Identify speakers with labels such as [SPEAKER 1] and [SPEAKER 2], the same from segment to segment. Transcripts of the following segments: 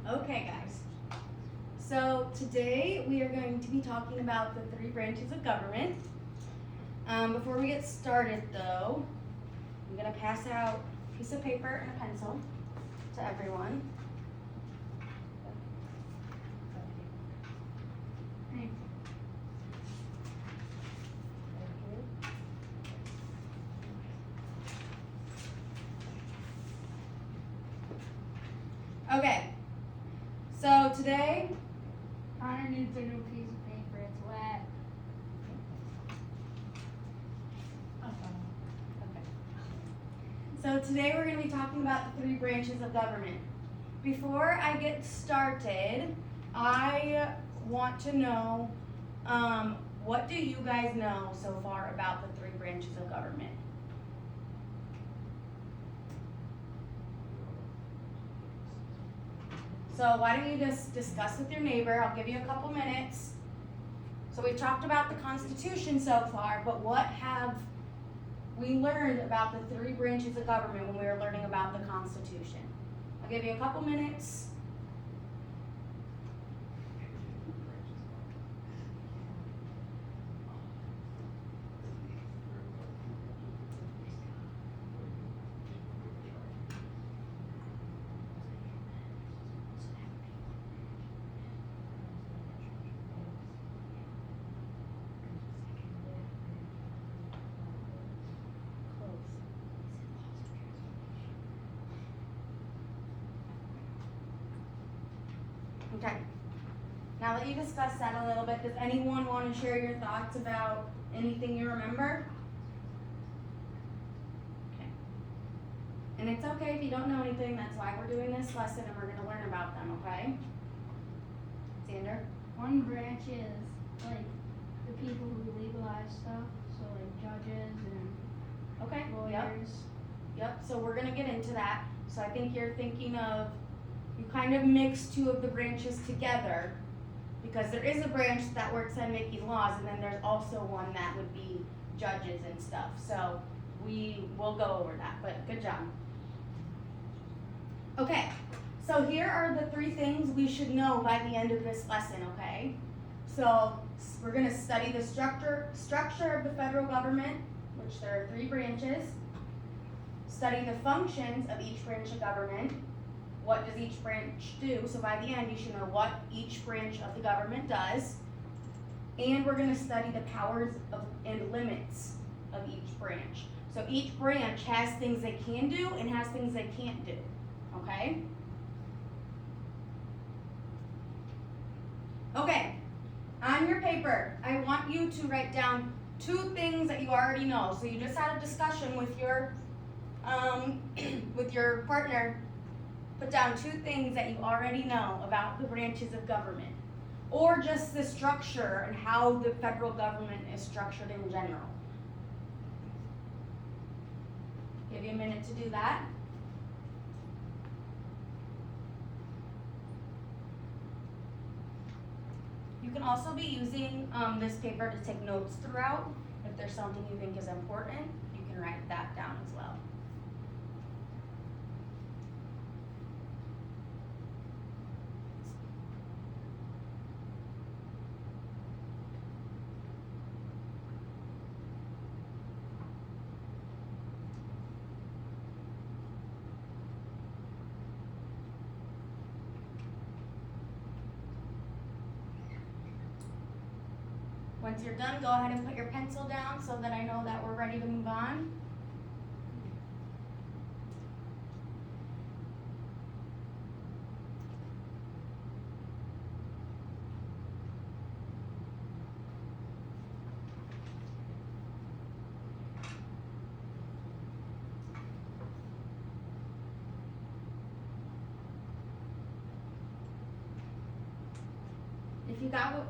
[SPEAKER 1] Okay, guys. So today we are going to be talking about the three branches of government. Before we get started though, I'm going to pass out a piece of paper and a pencil to everyone. Okay, so today,
[SPEAKER 2] Connor needs a new piece of paper, it's wet.
[SPEAKER 1] So today we're going to be talking about the three branches of government. Before I get started, I want to know, what do you guys know so far about the three branches of government? So why don't you just discuss with your neighbor? I'll give you a couple minutes. So we've talked about the Constitution so far, but what have we learned about the three branches of government when we were learning about the Constitution? I'll give you a couple minutes. Okay. Now that you discussed that a little bit, does anyone want to share your thoughts about anything you remember? Okay. And it's okay if you don't know anything, that's why we're doing this lesson and we're going to learn about them, okay? Xander?
[SPEAKER 2] One branch is like the people who legalize stuff, so like judges and
[SPEAKER 1] Okay,
[SPEAKER 2] lawyers.
[SPEAKER 1] Yep, so we're going to get into that. So I think you're thinking of, you kind of mix two of the branches together because there is a branch that works on making laws and then there's also one that would be judges and stuff. So we will go over that, but good job. Okay, so here are the three things we should know by the end of this lesson, okay? So we're gonna study the structure of the federal government, which there are three branches. Study the functions of each branch of government. What does each branch do? So by the end, you should know what each branch of the government does. And we're going to study the powers and limits of each branch. So each branch has things they can do and has things they can't do. Okay? Okay. On your paper, I want you to write down two things that you already know. So you just had a discussion with your partner. Put down two things that you already know about the branches of government, or just the structure and how the federal government is structured in general. Give you a minute to do that. You can also be using this paper to take notes throughout. If there's something you think is important, you can write that down as well. Once you're done, go ahead and put your pencil down so that I know that we're ready to move on.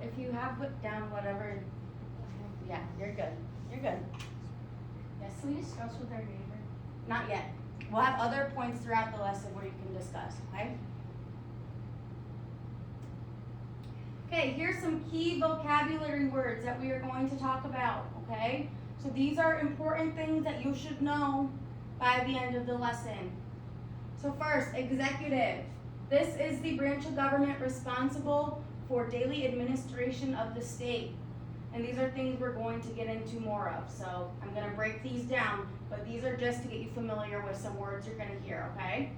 [SPEAKER 1] If you have put down whatever, yeah, you're good. You're good. Yes.
[SPEAKER 2] Can we discuss with our neighbor?
[SPEAKER 1] Not yet. We'll have other points throughout the lesson where you can discuss, okay? Okay, here's some key vocabulary words that we are going to talk about, okay? So these are important things that you should know by the end of the lesson. So first, executive. This is the branch of government responsible for daily administration of the state. And these are things we're going to get into more of. So I'm gonna break these down, but these are just to get you familiar with some words you're gonna hear, okay?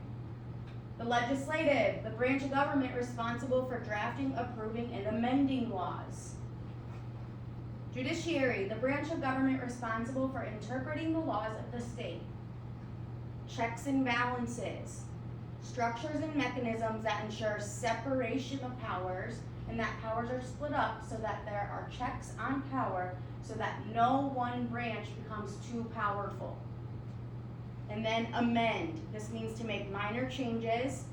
[SPEAKER 1] The legislative, the branch of government responsible for drafting, approving, and amending laws. Judiciary, the branch of government responsible for interpreting the laws of the state. Checks and balances, structures and mechanisms that ensure separation of powers and that powers are split up so that there are checks on power so that no one branch becomes too powerful. And then amend, this means to make minor changes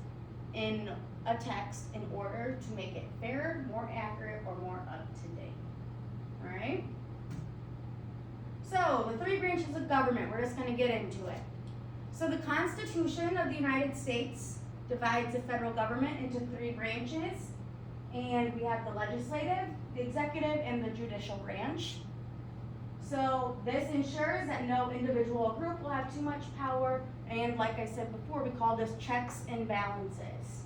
[SPEAKER 1] in a text in order to make it fairer, more accurate, or more up to date. All right? So the three branches of government, we're just going to get into it. So the Constitution of the United States divides the federal government into three branches, and we have the legislative, the executive, and the judicial branch. So this ensures that no individual or group will have too much power, and like I said before, we call this checks and balances.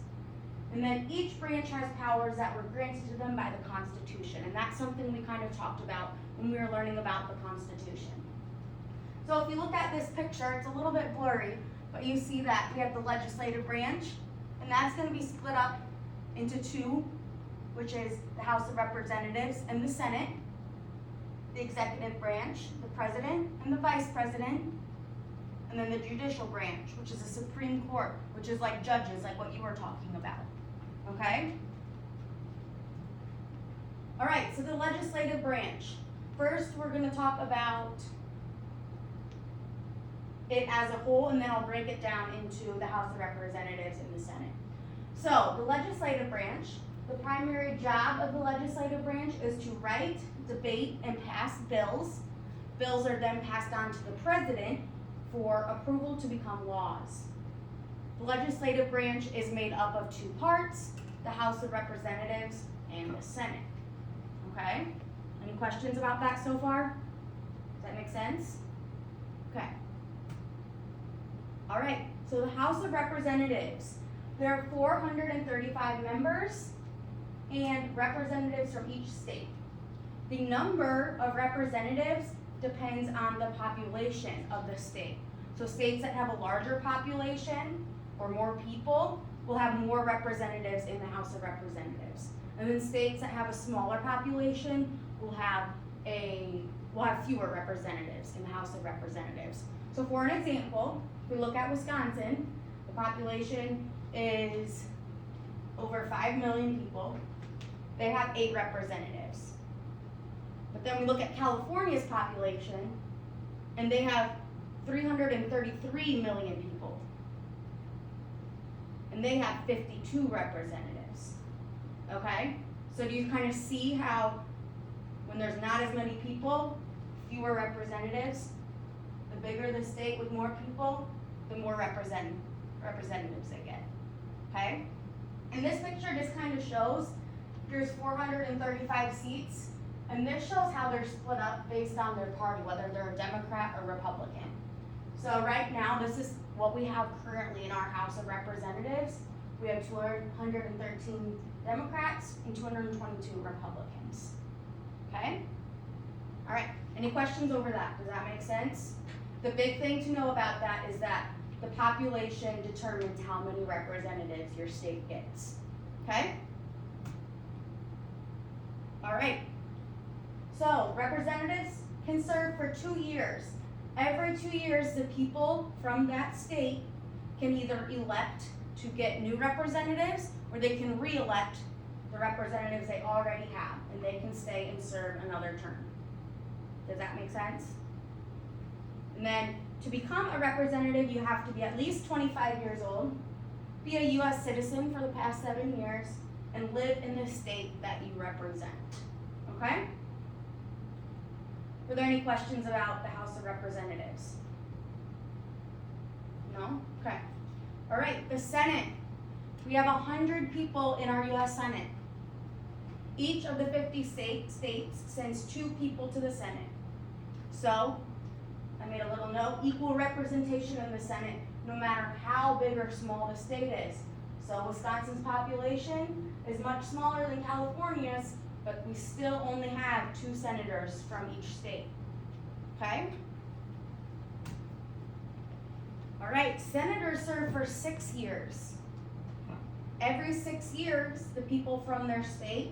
[SPEAKER 1] And then each branch has powers that were granted to them by the Constitution, and that's something we kind of talked about when we were learning about the Constitution. So if you look at this picture, it's a little bit blurry, but you see that we have the legislative branch, and that's going to be split up into two, which is the House of Representatives and the Senate, the executive branch, the president and the vice president, and then the judicial branch, which is the Supreme Court, which is like judges, like what you were talking about, okay? All right, so the legislative branch. First, we're going to talk about it as a whole, and then I'll break it down into the House of Representatives and the Senate. So, the legislative branch, the primary job of the legislative branch is to write, debate, and pass bills. Bills are then passed on to the president for approval to become laws. The legislative branch is made up of two parts, the House of Representatives and the Senate. Okay? Any questions about that so far? Does that make sense? Okay. All right, so the House of Representatives, there are 435 members and representatives from each state. The number of representatives depends on the population of the state. So states that have a larger population or more people will have more representatives in the House of Representatives. And then states that have a smaller population will have fewer representatives in the House of Representatives. So for an example, if we look at Wisconsin, the population is over 5 million people. They have 8 representatives. But then we look at California's population, and they have 333 million people. And they have 52 representatives. Okay? So do you kind of see how when there's not as many people, fewer representatives, the bigger the state with more people, the more representatives they get. Okay? And this picture just kind of shows there's 435 seats, and this shows how they're split up based on their party, whether they're a Democrat or Republican. So right now, this is what we have currently in our House of Representatives. We have 213 Democrats and 222 Republicans. Okay? All right, any questions over that? Does that make sense? The big thing to know about that is that the population determines how many representatives your state gets. Okay? All right. So, representatives can serve for 2 years. Every 2 years, the people from that state can either elect to get new representatives, or they can re-elect the representatives they already have, and they can stay and serve another term. Does that make sense? And then, to become a representative, you have to be at least 25 years old, be a U.S. citizen for the past 7 years, and live in the state that you represent. Okay? Were there any questions about the House of Representatives? No? Okay. All right, the Senate. We have 100 people in our U.S. Senate. Each of the 50 states sends 2 people to the Senate. So, I made a little note, equal representation in the Senate, no matter how big or small the state is. So Wisconsin's population is much smaller than California's, but we still only have 2 senators from each state. Okay? All right, senators serve for 6 years. Every 6 years, the people from their state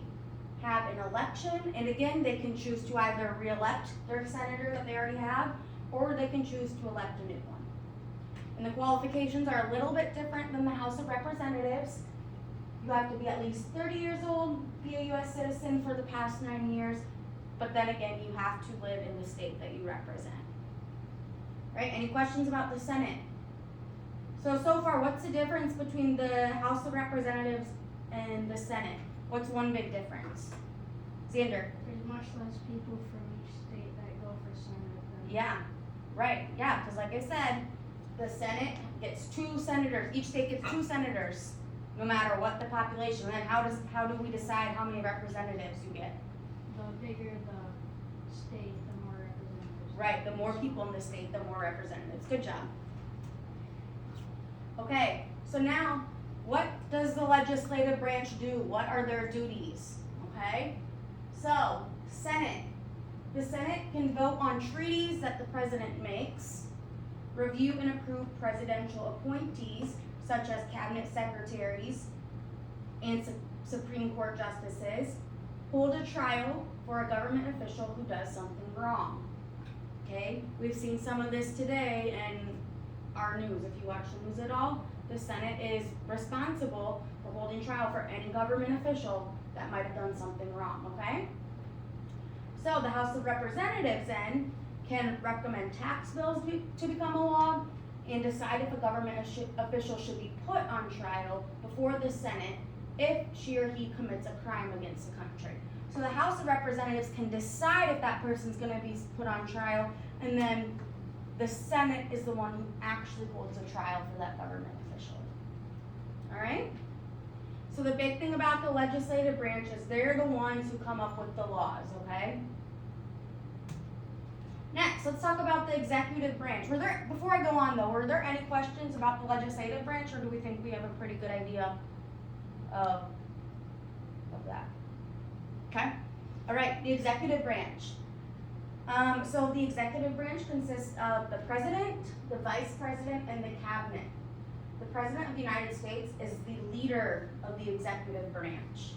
[SPEAKER 1] have an election, and again, they can choose to either re-elect their senator that they already have, or they can choose to elect a new one. And the qualifications are a little bit different than the House of Representatives. You have to be at least 30 years old, be a U.S. citizen for the past 9 years, but then again, you have to live in the state that you represent. Right, any questions about the Senate? So far, what's the difference between the House of Representatives and the Senate? What's one big difference? Xander?
[SPEAKER 2] There's much less people from each state that go for Senate than.
[SPEAKER 1] Yeah, right, yeah, because like I said, the Senate gets 2 senators, each state gets 2 senators, no matter what the population. And then how do we decide how many representatives you get?
[SPEAKER 2] The bigger the state, the more representatives.
[SPEAKER 1] Right, the more people in the state, the more representatives. Good job. Okay, so now, what does the legislative branch do? What are their duties? Okay, so, Senate. The Senate can vote on treaties that the president makes, review and approve presidential appointees, such as cabinet secretaries and Supreme Court justices, hold a trial for a government official who does something wrong. Okay, we've seen some of this today in our news. If you watch the news at all, the Senate is responsible for holding trial for any government official that might have done something wrong, okay? So the House of Representatives then can recommend tax bills to become a law and decide if a government official should be put on trial before the Senate if she or he commits a crime against the country. So the House of Representatives can decide if that person's gonna be put on trial, and then the Senate is the one who actually holds a trial for that government official. All right? So the big thing about the legislative branch is they're the ones who come up with the laws, okay? Next, let's talk about the executive branch. Before I go on though, were there any questions about the legislative branch, or do we think we have a pretty good idea of that? Okay? All right, the executive branch. So the executive branch consists of the president, the vice president, and the cabinet. The president of the United States is the leader of the executive branch,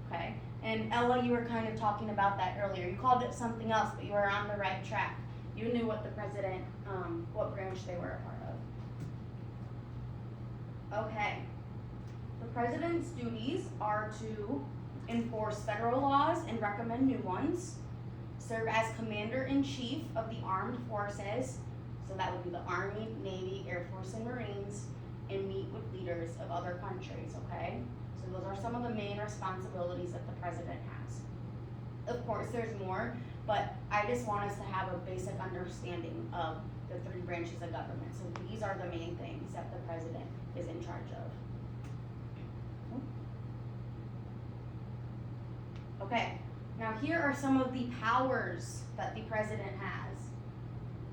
[SPEAKER 1] okay? And Ella, you were kind of talking about that earlier. You called it something else, but you were on the right track. You knew what the president, what branch they were a part of. Okay. The president's duties are to enforce federal laws and recommend new ones, serve as commander-in-chief of the armed forces, so that would be the Army, Navy, Air Force, and Marines, and meet with leaders of other countries, okay? So those are some of the main responsibilities that the president has. Of course, there's more, but I just want us to have a basic understanding of the 3 branches of government. So these are the main things that the president is in charge of. Okay, now here are some of the powers that the president has.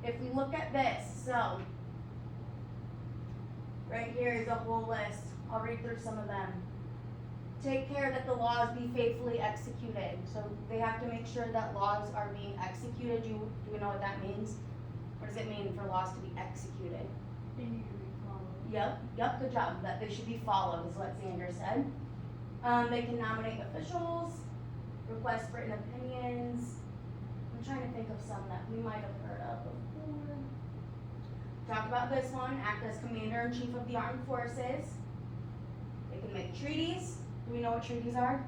[SPEAKER 1] If we look at this, so right here is a whole list. I'll read through some of them. Take care that the laws be faithfully executed. So they have to make sure that laws are being executed. Do we know what that means? What does it mean for laws to be executed?
[SPEAKER 2] They need to be followed.
[SPEAKER 1] Yep, good job. That they should be followed is what Xander said. They can nominate officials, request written opinions. I'm trying to think of some that we might have heard of before. Talk about this one, act as commander-in-chief of the armed forces. They can make treaties. Do we know what treaties are?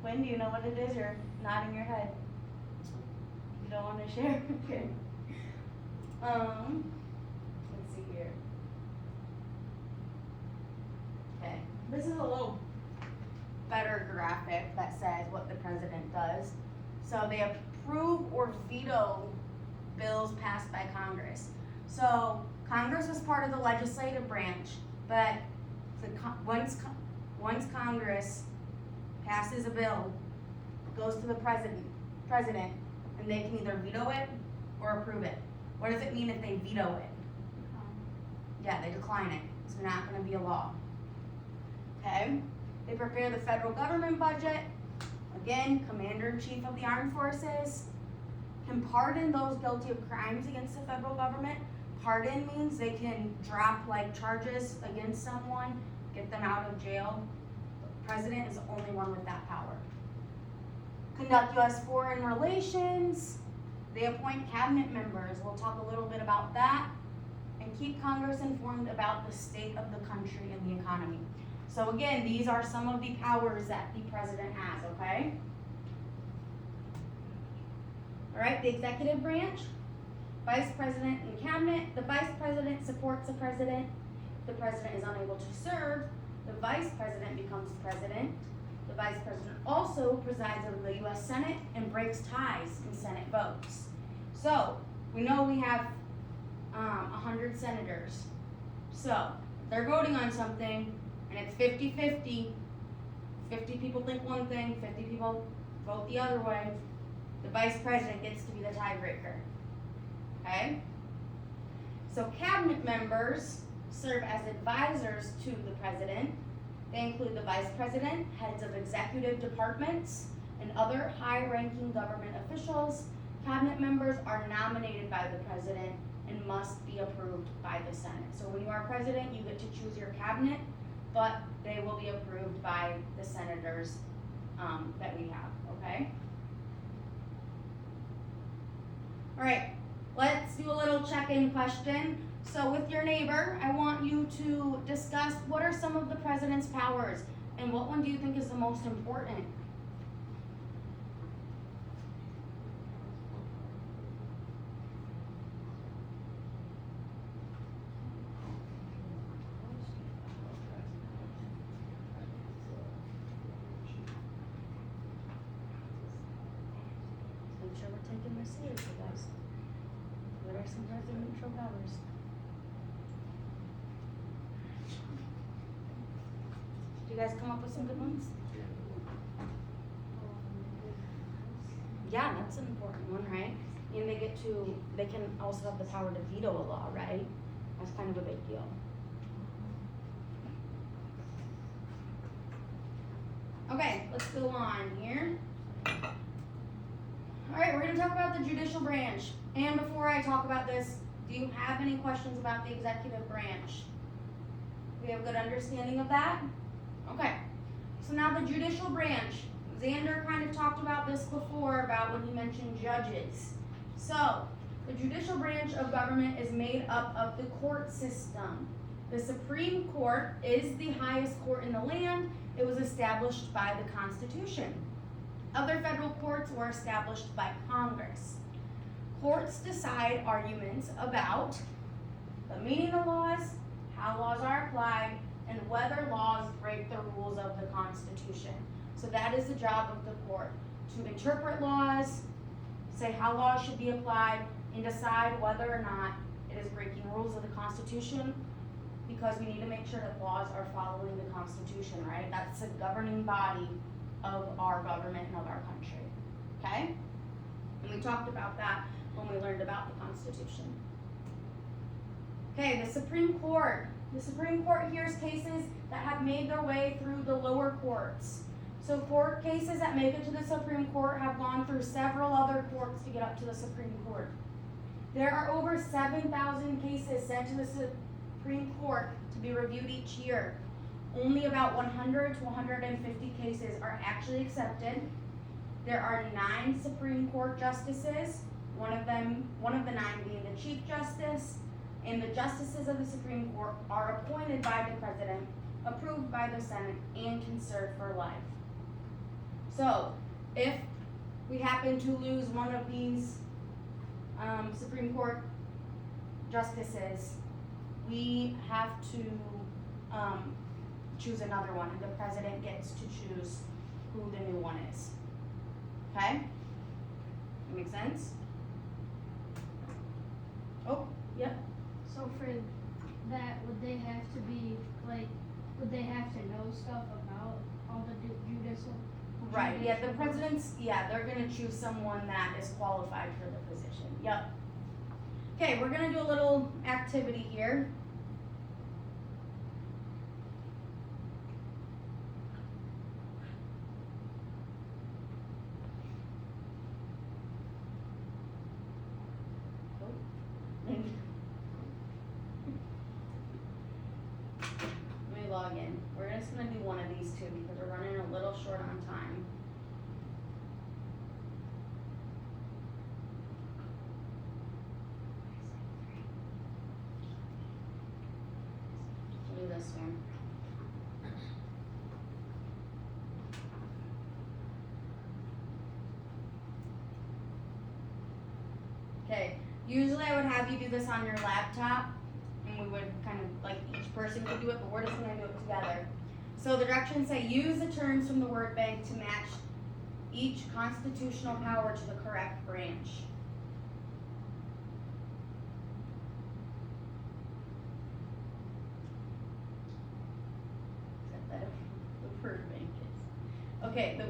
[SPEAKER 1] Quinn, do you know what it is? You're nodding your head. You don't want to share? Okay. Let's see here. Okay, this is a little better graphic that says what the president does. So they approve or veto bills passed by Congress. So Congress is part of the legislative branch, but once Congress passes a bill, it goes to the president, and they can either veto it or approve it. What does it mean if they veto it? Yeah, they decline it. It's not gonna be a law. Okay? They prepare the federal government budget. Again, Commander-in-Chief of the Armed Forces can pardon those guilty of crimes against the federal government. Pardon means they can drop like charges against someone, get them out of jail. The president is the only one with that power. Conduct U.S. foreign relations. They appoint cabinet members. We'll talk a little bit about that. And keep Congress informed about the state of the country and the economy. So again, these are some of the powers that the president has, okay? All right, the executive branch, vice president and cabinet. The vice president supports the president. If the president is unable to serve, the vice president becomes president. The vice president also presides over the U.S. Senate and breaks ties in Senate votes. So, we know we have 100 senators. So, they're voting on something, and it's 50-50. 50 people think one thing, 50 people vote the other way. The vice president gets to be the tiebreaker. Okay? So cabinet members serve as advisors to the president. They include the vice president, heads of executive departments, and other high-ranking government officials. Cabinet members are nominated by the president and must be approved by the Senate. So when you are president, you get to choose your cabinet, but they will be approved by the senators that we have, okay? All right, let's do a little check-in question. So with your neighbor, I want you to discuss what are some of the president's powers and what one do you think is the most important? Make sure we're taking this seriously, guys. What are some presidential powers? Did you guys come up with some good ones? Yeah, that's an important one, right? And they can also have the power to veto a law, right? That's kind of a big deal. Okay, let's go on here. All right, we're gonna talk about the judicial branch. And before I talk about this, do you have any questions about the executive branch? Do we have a good understanding of that? Okay, so now the judicial branch. Xander kind of talked about this before, about when he mentioned judges. So, the judicial branch of government is made up of the court system. The Supreme Court is the highest court in the land. It was established by the Constitution. Other federal courts were established by Congress. Courts decide arguments about the meaning of laws, how laws are applied, and whether laws break the rules of the Constitution. So that is the job of the court, to interpret laws, say how laws should be applied, and decide whether or not it is breaking rules of the Constitution, because we need to make sure that laws are following the Constitution, right? That's the governing body of our government and of our country, okay? And we talked about that when we learned about the Constitution. Okay, the Supreme Court. The Supreme Court hears cases that have made their way through the lower courts. So court cases that make it to the Supreme Court have gone through several other courts to get up to the Supreme Court. There are over 7,000 cases sent to the Supreme Court to be reviewed each year. Only about 100 to 150 cases are actually accepted. There are 9 Supreme Court justices, one of the 9 being the Chief Justice, and the justices of the Supreme Court are appointed by the President, approved by the Senate, and can serve for life. So, if we happen to lose one of these Supreme Court justices, we have to choose another one, and the President gets to choose who the new one is. Okay? That make sense? Oh, yep.
[SPEAKER 2] So for that, would they have to be like, would they have to know stuff about all the judicial?
[SPEAKER 1] Right, yeah, the presidents, yeah, they're gonna choose someone that is qualified for the position, yep. Okay, we're gonna do a little activity here. Let me log in. We're just gonna do one of these two because we're running a little short on time. We'll do this one. Okay, usually I would have you do this on your laptop, and we would kind of, like, each person could do it, but we're just gonna do it together. So the directions say, use the terms from the word bank to match each constitutional power to the correct branch. Is that the word bank is? Okay, the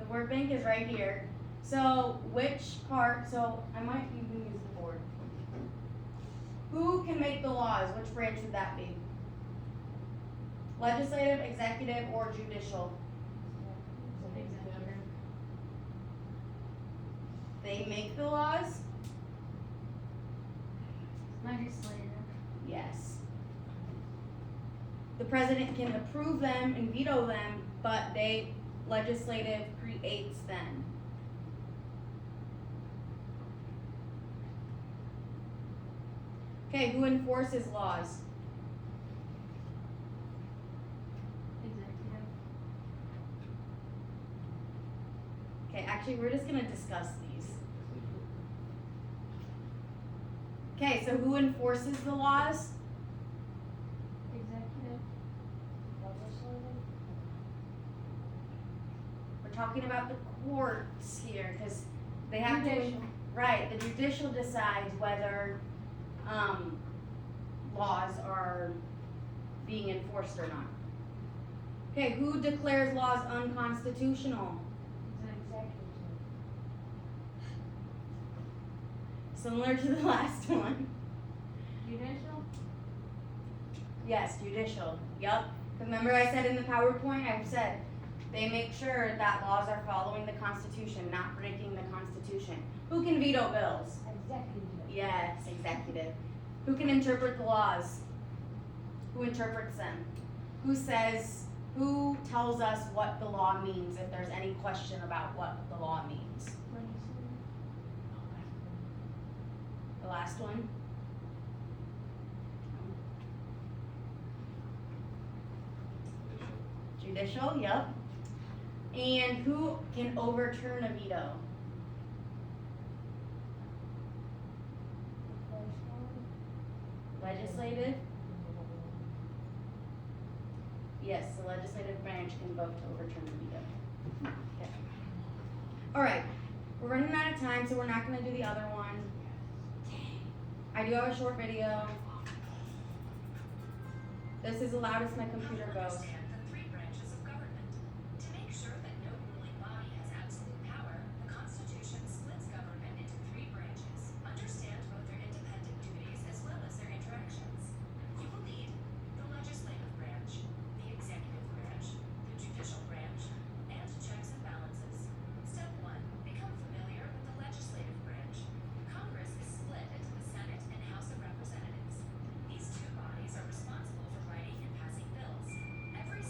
[SPEAKER 1] word bank is right here. So which part, so I might even use the board. Who can make the laws? Which branch would that be? Legislative, executive, or judicial?
[SPEAKER 2] Executive.
[SPEAKER 1] They make the laws?
[SPEAKER 2] Legislative.
[SPEAKER 1] Yes. The president can approve them and veto them, but legislative creates them. Okay, who enforces laws?
[SPEAKER 2] Executive.
[SPEAKER 1] Okay, actually, we're just gonna discuss these. Okay, so who enforces the laws?
[SPEAKER 2] Executive. Legislative.
[SPEAKER 1] We're talking about the courts here, because they have
[SPEAKER 2] Judicial.
[SPEAKER 1] to, right, the judicial decides whether, laws are being enforced or not. Okay, who declares laws unconstitutional?
[SPEAKER 2] Executive.
[SPEAKER 1] Similar to the last one.
[SPEAKER 2] Judicial.
[SPEAKER 1] Yes, judicial, yup. Remember I said in the PowerPoint, I said, they make sure that laws are following the Constitution, not breaking the Constitution. Who can veto bills?
[SPEAKER 2] Executive.
[SPEAKER 1] Yes, executive. Who can interpret the laws? Who interprets them? Who tells us what the law means if there's any question about what the law means?
[SPEAKER 2] Legislative.
[SPEAKER 1] The last one? Judicial, yep. And who can overturn a veto? Legislative? Yes, the legislative branch can vote to overturn the veto. Okay. Alright, we're running out of time, so we're not gonna do the other one. I do have a short video. This is the loudest my computer goes.
[SPEAKER 3] Understand the three branches of government. To make sure that no ruling body has absolute power, the Constitution splits government into three branches. Understand both their independent duties as well as their interactions. You will need the legislative branch, the executive branch, the judicial branch, and checks and balances. Step 1. Become familiar with the legislative branch. Congress is split into the Senate and House of Representatives. These two bodies are responsible for writing and passing bills. Every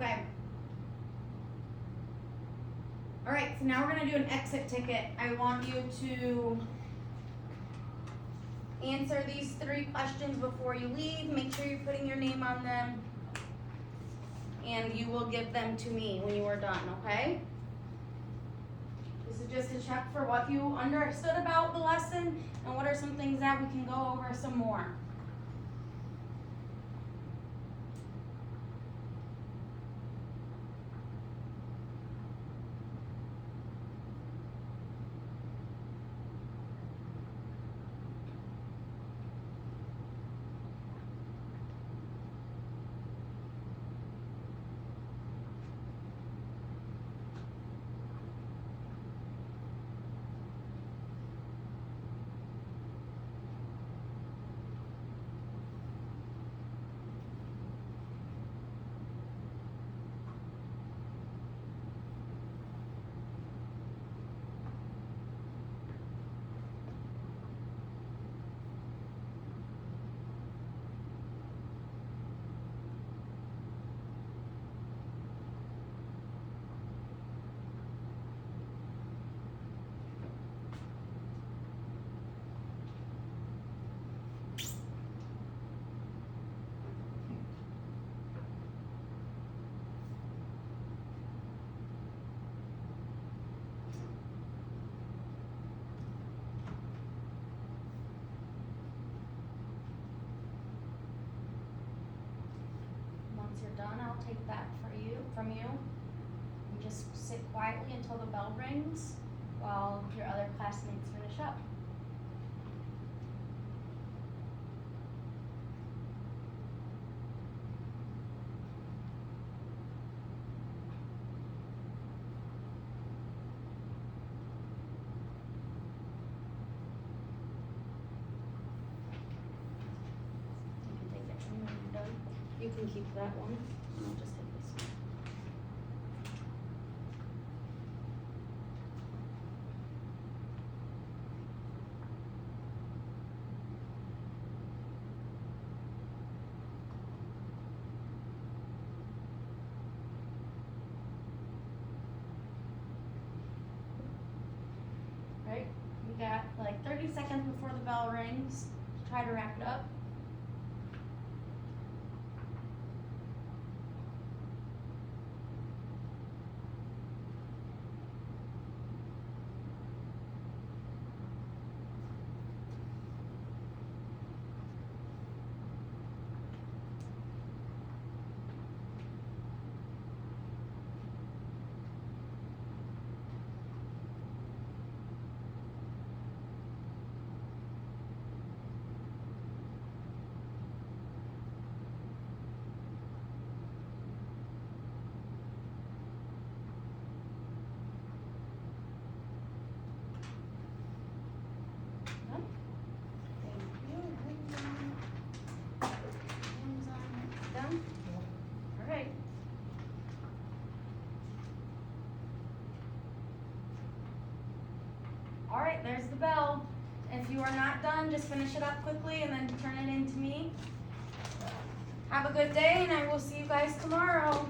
[SPEAKER 1] Okay. Alright, so now we're gonna do an exit ticket. I want you to answer these 3 questions before you leave. Make sure you're putting your name on them. And you will give them to me when you are done, okay? This is just a check for what you understood about the lesson and what are some things that we can go over some more. Once you're done, I'll take that from you. And just sit quietly until the bell rings while your other classmates finish up. You can take it from me when you're done. You can keep that one, and I'll just take this one. Right, we got like 30 seconds before the bell rings to try to wrap it up. Done? Thank you. Hands on. Done? All right. All right, there's the bell. If you are not done, just finish it up quickly and then turn it in to me. Have a good day, and I will see you guys tomorrow.